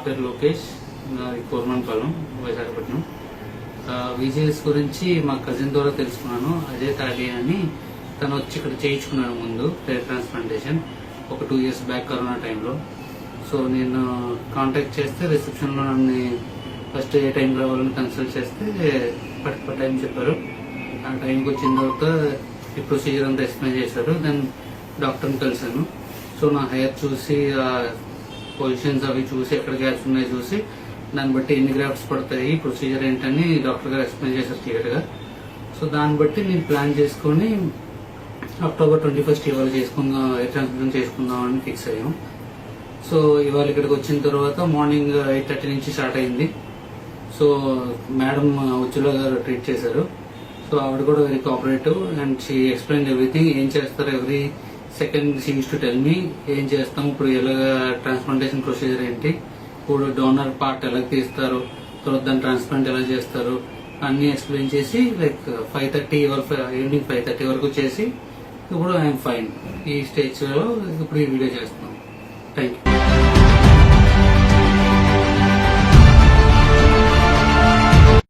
పేరు లోకేష్, నాది కోర్మన్పాలెం, విశాఖపట్నం. విజేఎస్ గురించి మా కజిన్ ద్వారా తెలుసుకున్నాను. అజయ్ తాడి అని తను వచ్చి ఇక్కడ చేయించుకున్నాను ముందు హెయిర్ ట్రాన్స్ప్లాంటేషన్ ఒక 2 years బ్యాక్ కరోనా టైంలో. సో నేను కాంటాక్ట్ చేస్తే రిసెప్షన్లో నన్ను ఫస్ట్ ఏ టైంలో వాళ్ళని కన్సల్ట్ చేస్తే పర్టికులర్ టైం చెప్పారు. ఆ టైంకి వచ్చిన తర్వాత ఈ ప్రొసీజర్ అంతా ఎక్స్ప్లెయిన్ చేశారు. దెన్ డాక్టర్ని కలిశాను. సో నా హెయిర్ చూసి పొజిషన్స్ అవి చూసి ఎక్కడ గ్యాప్స్ ఉన్నాయో చూసి దాన్ని బట్టి ఎన్ని గ్రాఫ్ట్స్ పడతాయి, ప్రొసీజర్ ఏంటని డాక్టర్ గారు ఎక్స్ప్లెయిన్ చేశారు క్లియర్గా. సో దాన్ని బట్టి నేను ప్లాన్ చేసుకుని October 21st ఇవాళ చేసుకుందాం, హెయిర్ ట్రాన్స్ప్లాంట్ చేసుకుందాం అని ఫిక్స్ అయ్యాం. సో ఇవాళ ఇక్కడికి వచ్చిన తర్వాత మార్నింగ్ 8:30 నుంచి స్టార్ట్ అయింది. సో మేడం ఉజ్జుల గారు ట్రీట్ చేశారు. సో ఆవిడ కూడా very cooperative and she explain everything. ఏం చేస్తారు every second she use to tell me ఏం చేస్తాం, ఇప్పుడు ఎలాగ ట్రాన్స్ప్లాంటేషన్ ప్రొసీజర్ ఏంటి, ఇప్పుడు డోనర్ పార్ట్ ఎలా తీస్తారు, తర్వాత దాని ట్రాన్స్ప్లాంట్ ఎలా చేస్తారు అన్ని ఎక్స్ప్లెయిన్ చేసి లైక్ 5:30 ఈవినింగ్ 5:30 వరకు చేసి ఇప్పుడు ఐఎమ్ ఫైన్. ఈ స్టేజ్ లో ఇప్పుడు ఈ వీడియో చేస్తున్నాం. Thank you.